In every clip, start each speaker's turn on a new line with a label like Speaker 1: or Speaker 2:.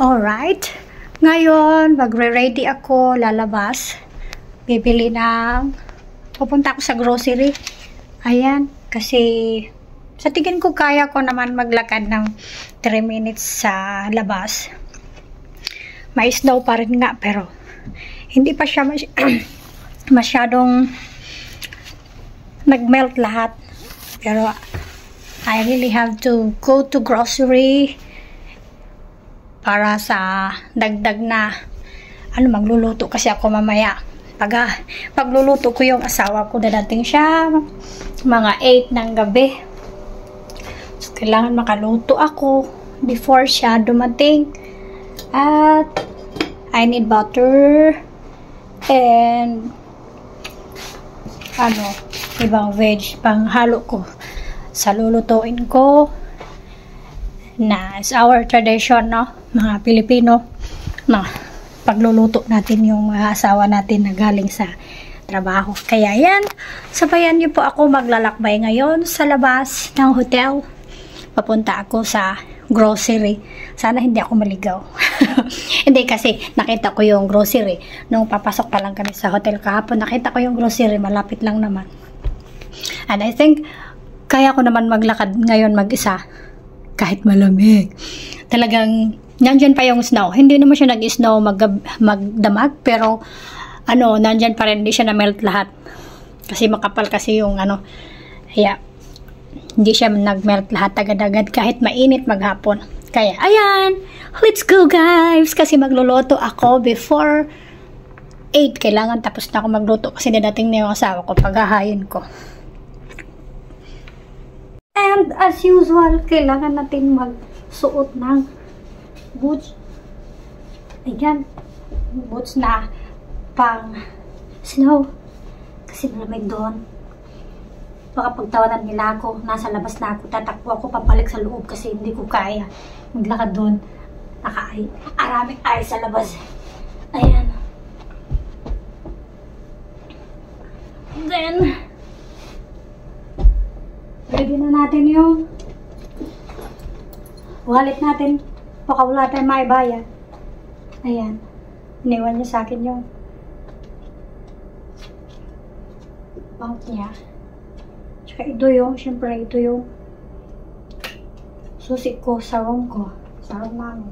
Speaker 1: Alright, ngayon magre-ready ako, lalabas. Bibili ng, pupunta ako sa grocery. Ayan, kasi sa tingin ko kaya ko naman maglakad ng 3 minutes sa labas. May snow pa rin nga, pero hindi pa siya masyadong nag-melt lahat. Pero I really have to go to grocery para sa dagdag na magluluto kasi ako mamaya. Pagluluto ko yung asawa ko, dadating siya mga 8 ng gabi. So, kailangan makaluto ako before siya dumating. At I need butter and ibang veg pang halo ko sa lulutuin ko na is our tradition, no, mga Pilipino, na pagluluto natin yung mga asawa natin na galing sa trabaho. Kaya yan, sabayan niyo po ako maglalakbay ngayon sa labas ng hotel. Papunta ako sa grocery. Sana hindi ako maligaw. Hindi, kasi nakita ko yung grocery nung papasok pa lang kami sa hotel kahapon. Nakita ko yung grocery, malapit lang naman. And I think kaya ko naman maglakad ngayon mag-isa kahit malamig. Talagang nandyan pa yung snow. Hindi naman siya nag-snow magdamag, pero nandyan pa rin, hindi siya na-melt lahat. Kasi makapal kasi yung kaya hindi siya nag-melt lahat agad-agad kahit mainit maghapon. Kaya ayan, let's go guys! Kasi magluluto ako before 8. Kailangan tapos na ako magluto kasi dadating na yung asawa ko, paghahayin ko. And as usual, kailangan natin magsuot ng boots. Ayan, boots na pang snow. Kasi malamig doon. Baka pagtawanan nila ako, nasa labas na ako, tatakbo ako papalik sa loob kasi hindi ko kaya maglakad doon. Maraming ice sa labas. Ayan. Then, ready na natin yung wallet natin. Baka wala tayong maibayad. Ayan. Iniwan niya sa akin yung bank niya. Tsaka syempre ito yung susi ko sa room ko. Sa room namin.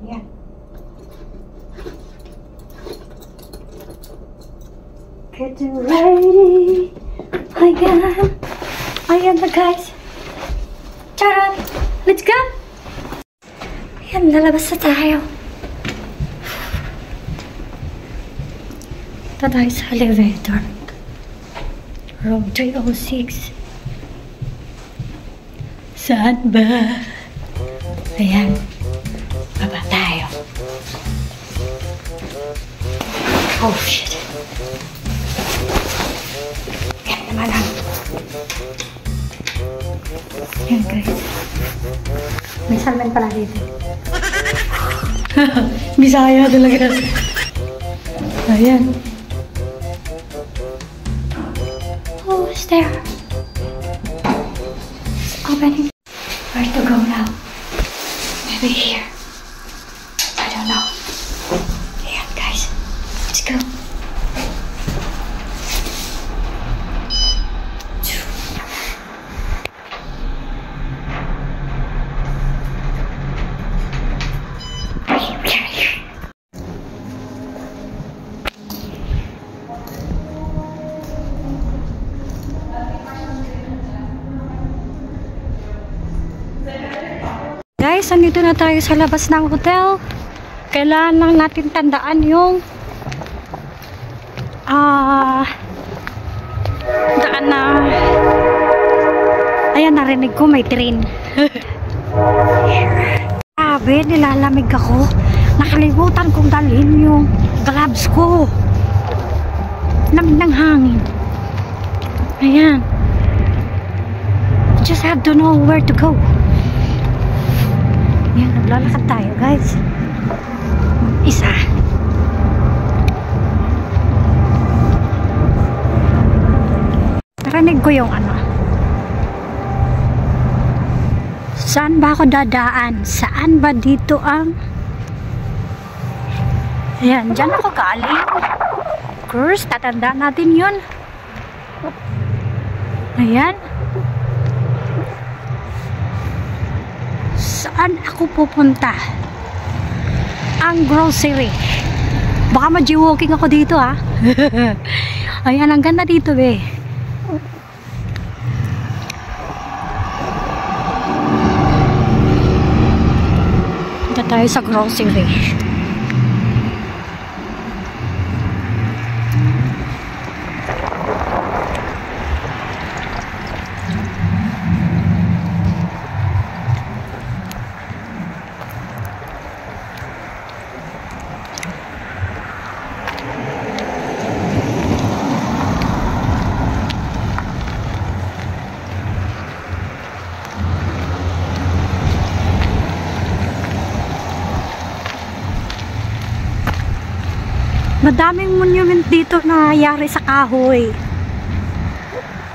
Speaker 1: Ayan. Getting ready. Ayan. Ayan na guys. Charan! Let's go! Ayan, lalabas na tayo. Ito tayo sa elevator. Room 306. Saan ba? Ayan. Baba tayo. Oh shit. Ayan naman lang. Ayan guys. May salman pala dito. Bisaya talaga. Ayan. Oh, it's there. It's opening. Where to go now? Maybe here. I don't know. Ayan guys. Let's go. Guys, andito na tayo sa labas ng hotel. Kailangan lang natin tandaan yung daan na. Ayan, narinig ko may train. Sabi, nilalamig ako. Nakalimutan kong dalhin yung gloves ko. Lamig ng hangin. Ayan. Just have to know where to go. Yan, naglalakad tayo guys. Isa. Narinig ko yung Saan ba ako dadaan? Saan ba dito ang... Ayan, dyan ako galing. Curse, tatandaan natin yun. Ayan. Saan ako pupunta? Ang grocery. Baka ma-walking ako dito ha. Ayan, ang ganda dito eh. Punta tayo sa grocery. Madaming monument dito na nangyayari sa kahoy.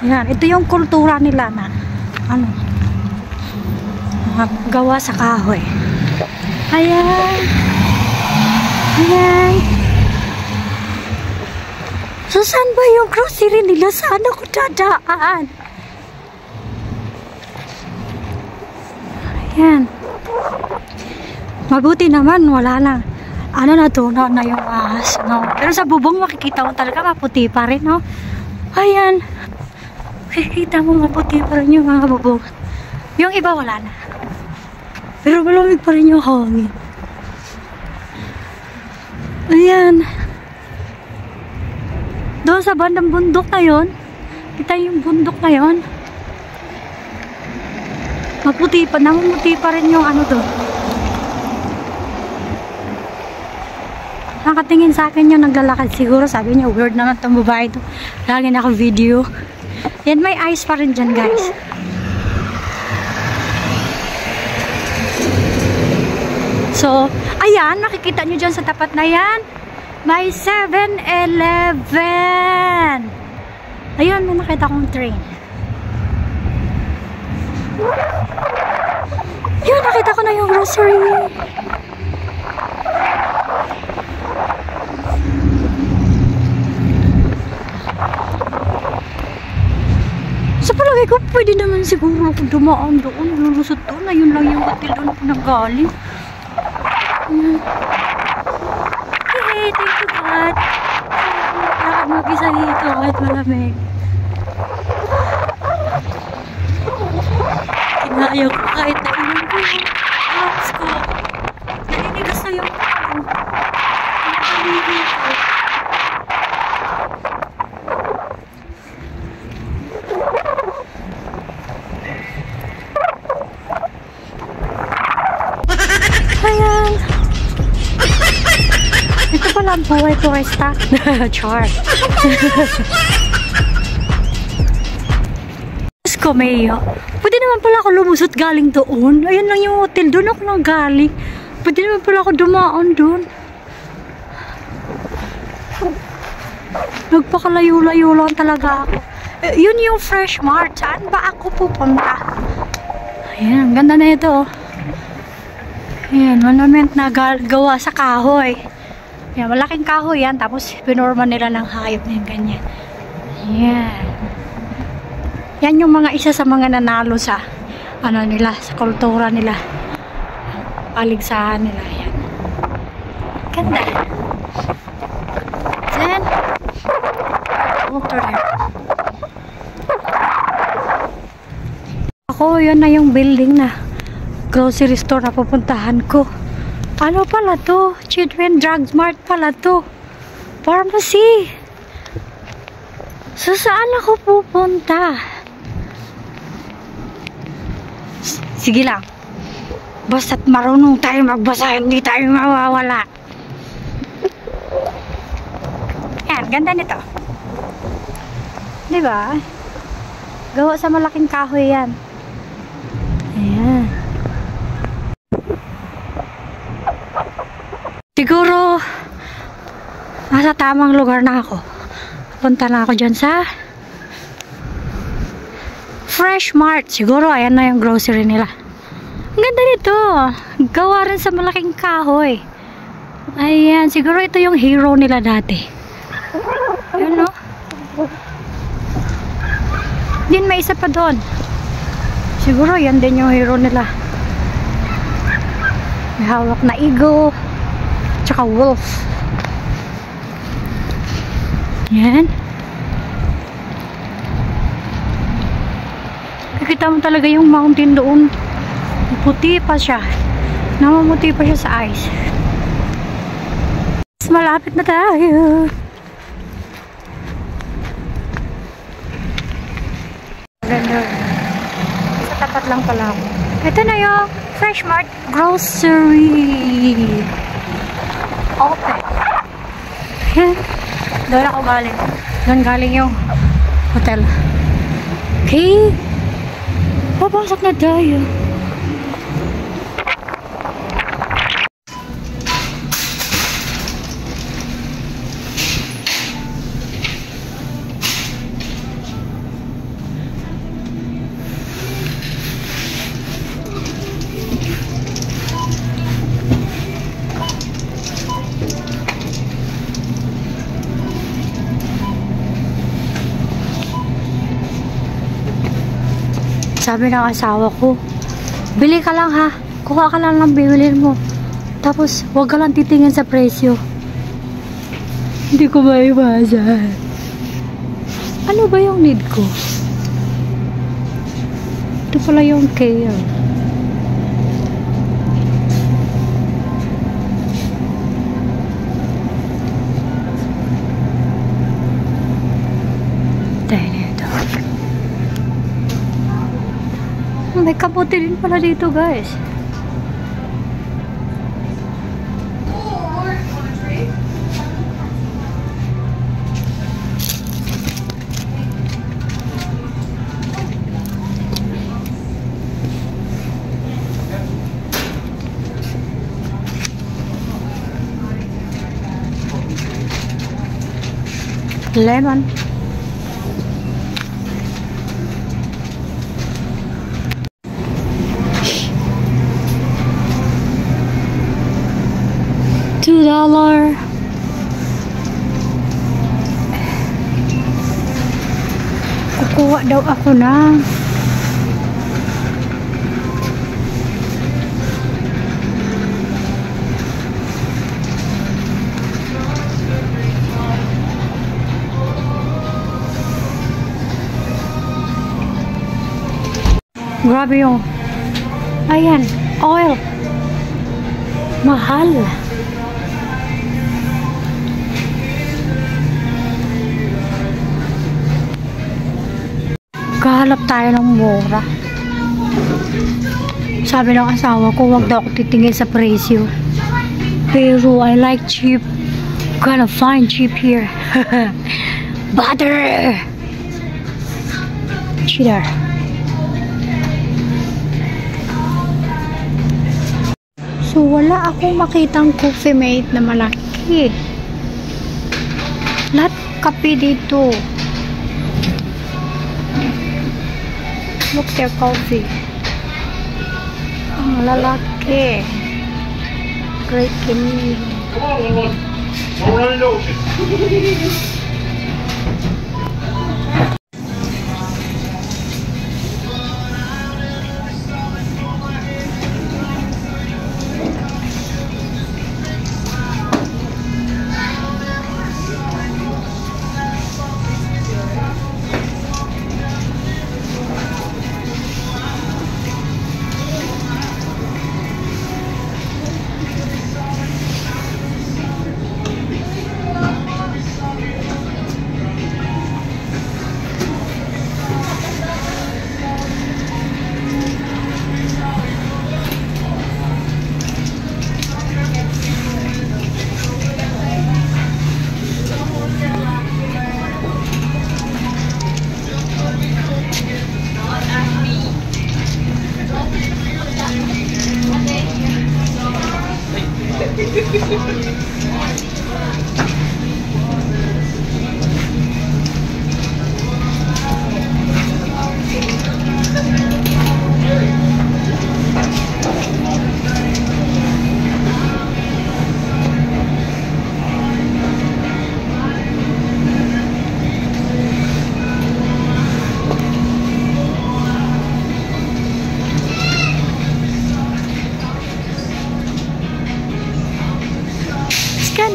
Speaker 1: Ayan, ito yung kultura nila na ano, gawa sa kahoy. Ayan. Ayan. So, saan ba yung grocery nila? Saan ako dadaan? Ayan. Mabuti naman, wala na. Ano na to, na yung ahas, no? Pero sa bubong makikita mo talaga maputi pa rin, no? Ayan. Makikita mo maputi pa rin yung mga bubong. Yung iba wala na. Pero malamig pa rin yung hangin. Ayan. Doon sa bandang bundok na yun. Kita yung bundok na yun. Maputi pa, namumuti pa rin yung ano doon. Nakatingin sa akin yung naglalakad siguro. Sabi niya, weird naman itong babae ito. Lagi na ako video. Yan, may ice pa rin dyan, guys. So, ayan, nakikita nyo dyan sa tapat na yan. May 7-Eleven. Ayun, may nakita kong train. Yun, nakita ko na yung grocery. Sa palagay ko, pwede naman siguro ako dumaan doon. Lulusot doon. Ayun lang yung hotel doon ako nanggaling. Hey, thank you God. Lakad mag-isa dito kahit malamig. Kinaya ko kahit nainom ko yung hands ko. Naninigas na yung ano. Nakaligid ko. Ayan. Ito pala ang buhay turista. Char. Ko Mayo. Pwede naman pala ako lumusot galing doon. Ayun lang yung hotel. Doon ako nang galing. Pwede naman pala ako dumaan doon. Nagpakalayo-layo lang talaga ako. Yun yung Fresh Mart. Saan ba ako pupunta? Ayan. Ang ganda na ito. Ayan. Monument na gawa sa kahoy. Ayan. Malaking kahoy yan. Tapos pinorma nila ng hayop na yung ganyan. Ayan. Yan yung mga isa sa mga nanalo sa ano nila, sa kultura nila. Paligsahan nila. Yan. Ganda. Then, water there. Ako, yun na yung building na grocery store na pupuntahan ko. Ano pala to? Children Drug Mart pala to. Pharmacy. So, saan ako pupunta? Sige lang. Basta't marunong tayo magbasa, hindi tayo mawawala. Yan, ganda nito. Diba? Gawa sa malaking kahoy yan. Ayan. Siguro, nasa tamang lugar na ako. Punta na ako dyan sa Fresh Mart. Siguro, ayan na yung grocery nila. Ang ganda nito. Gawa rin sa malaking kahoy. Ayan, siguro ito yung hero nila dati. Ayan, no? Din, may isa pa doon. Siguro yan din yung hero nila. May hawak na eagle. Tsaka wolf. Yan. Nakikita mo talaga yung mountain doon. Puti pa siya. Namumuti pa siya sa ice. Mas malapit na tayo. Ganda. Sa tapat lang pala ako. Ito na yung Fresh Mart Grocery. Open. Doon ako galing. Doon galing yung hotel. Okay. Papasok na tayo. Sabi ng asawa ko, bili ka lang ha. Kuha ka lang ng bibilin mo. Tapos, huwag ka lang titingin sa presyo. Hindi ko maiwasan. Ano ba yung need ko? Ito pala yung care. May kapote din pala dito, guys. Lemon. $2. Kukuha daw ako na. Grabe yung ayan, oil. Mahal. Kahalap tayo ng mura. Sabi ng asawa ko, wag daw ako titingin sa presyo. Pero I like cheap. Gotta find cheap here. Butter! Cheater. So, wala akong makitang Coffee Mate na malaki. Lahat kape dito. Look their coffee. Ang lalaki. Great Canadian.
Speaker 2: Come on, little one. We're running ocean.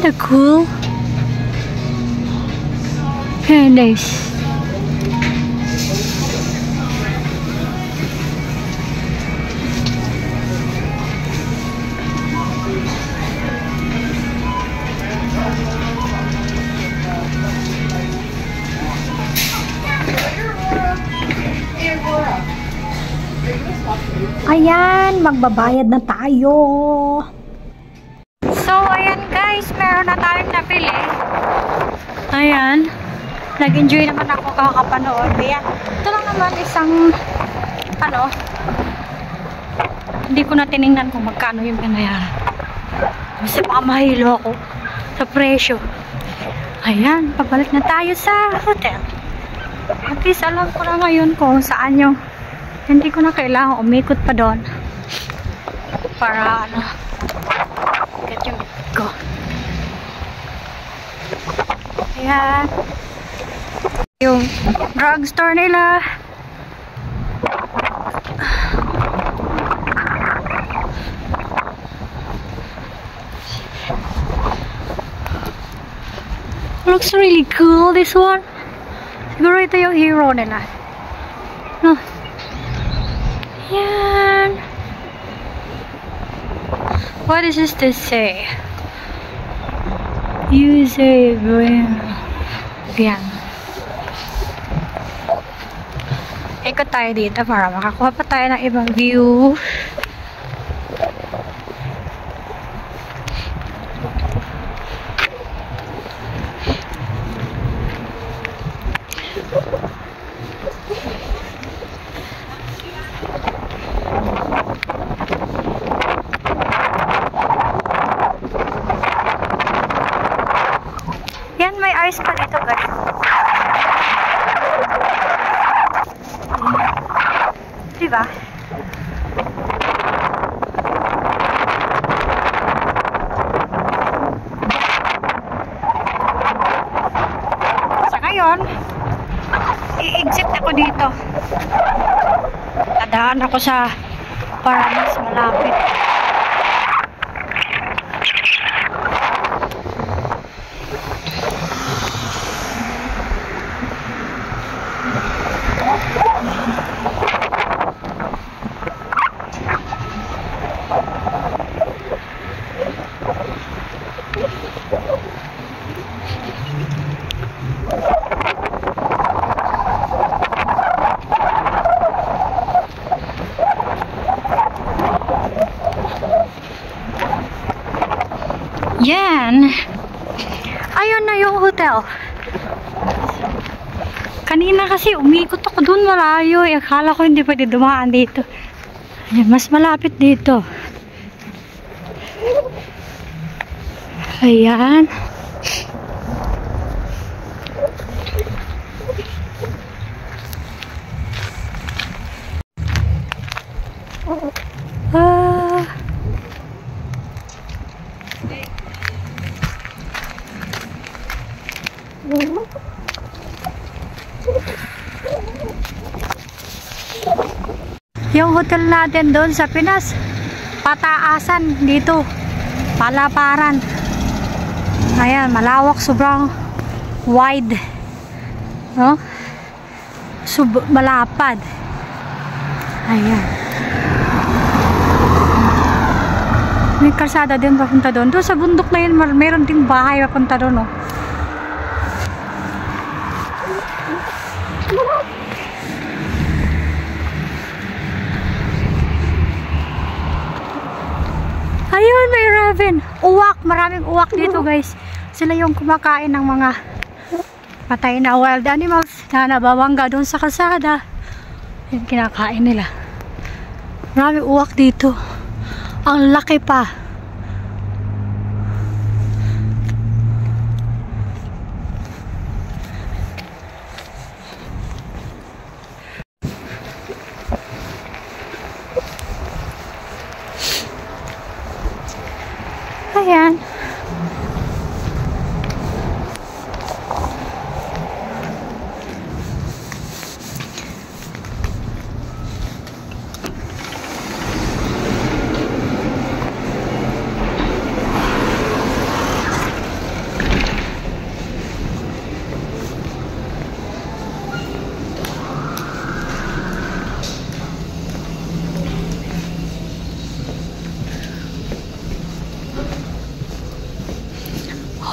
Speaker 1: Kinda cool. Very nice. Ayan, magbabayad na tayo. So, ayan guys, meron na tayong napili. Ayan. Nag-enjoy naman ako kakapanood. Ayan. Ito lang naman isang hindi ko na tinignan kung magkano yung binayaran. Kasi baka mahilo ako sa presyo. Ayan, pabalik na tayo sa hotel. At least alam ko na ngayon kung saan yung hindi ko na kailangan umikot pa doon para get yung go. Ayan. Yung drugstore nila. Looks really cool, this one. Siguro ito yung hero nila. No. Yan. What does this say? Use a brain. Yan. Ikot tayo dito para makakuha pa tayo ng ibang view. Yan, may ice pa dito guys. Diba? Sa ngayon, i-exit ako dito. Tadaan ako sa para mas malapit. Yan. Ayun na yung hotel. Kanina kasi umikot ako dun malayo. Akala ko hindi pwede dumaan dito. Ayan, mas malapit dito. Ayan. Yung hotel natin doon sa Pinas, pataasan dito, palaparan. Ayan, malawak, sobrang wide, no? Malapad. Ayan. May kalsada din papunta doon. Doon sa bundok na yun, meron ding bahay papunta doon, no? Ayun, may raven. Uwak. Maraming uwak dito, guys. Sila yung kumakain ng mga patay na wild animals na nabawangga doon sa kalsada. Yung kinakain nila. Maraming uwak dito. Ang laki pa. Ayan.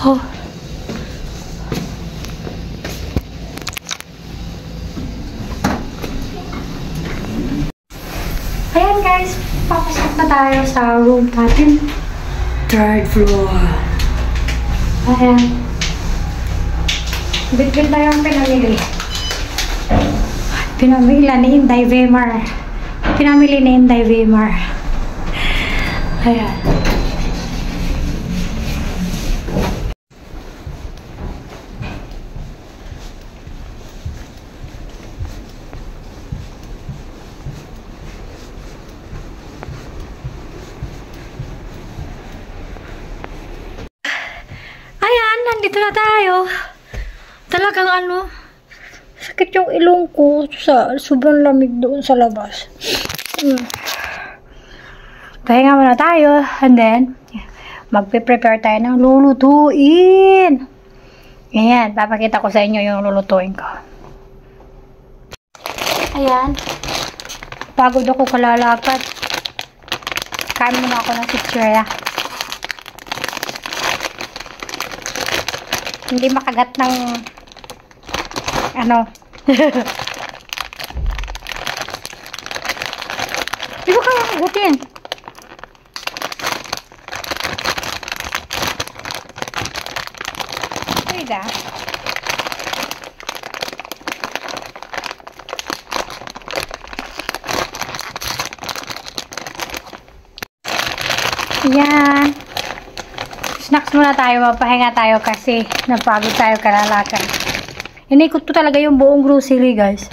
Speaker 1: Oh. Ayan guys, papasok na tayo sa room natin. 3rd floor. Ayan. Bitbit na yung pinamili. Pinamili ni Inday Weimar. Pinamili ni Inday Weimar. Ayan. Ayan, nandito na tayo. Talagang sakit yung ilong ko sa sobrang lamig doon sa labas. Pahinga muna tayo and then magpe-prepare tayo ng lulutuin. Ayan, papakita ko sa inyo yung lulutuin ko. Ayan. Pagod ako kalalakad. Kain muna ako ng chichirya. Hindi makagat ng Hindi ko kaya kagatin. Pwede. Yan. Snacks muna tayo, mapahinga tayo kasi napagod tayo kalalakan. Inikot ko talaga yung buong grocery, guys.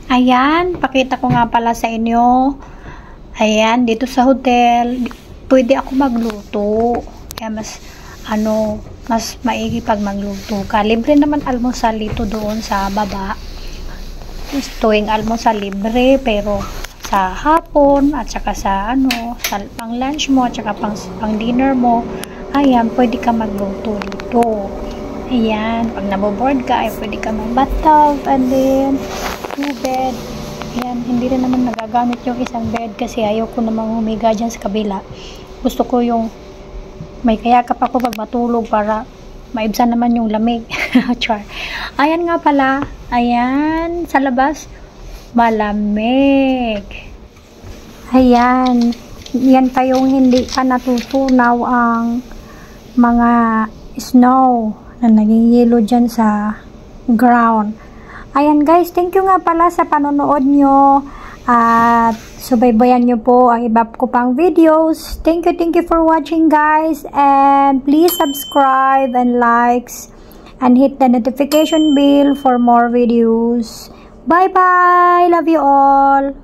Speaker 1: Ayan, pakita ko nga pala sa inyo. Ayan, dito sa hotel, pwede ako magluto. Kaya mas maigi pag magluto ka. Libre naman almusal dito doon sa baba. Tuwing almusal libre, pero sa hapon at saka sa pang lunch mo at saka pang dinner mo, ayan, pwede ka magluto dito. Ayan, pag naboboard ka, ay pwede ka mag-bathtub and then 2 bed. Ayan, hindi rin naman nagagamit yung isang bed kasi ayaw ko namang humiga dyan sa kabila. Gusto ko yung may kayakap ako pag matulog para maibsan naman yung lamig. Char. Ayan nga pala, ayan, sa labas, malamig. Ayan, yan pa yung hindi pa natutunaw ang mga snow na nagigilo dyan sa ground. Ayan guys, thank you nga pala sa panonood nyo at subaybayan nyo po ang iba ko pang videos. Thank you for watching guys, and please subscribe and likes and hit the notification bell for more videos. Bye bye, love you all.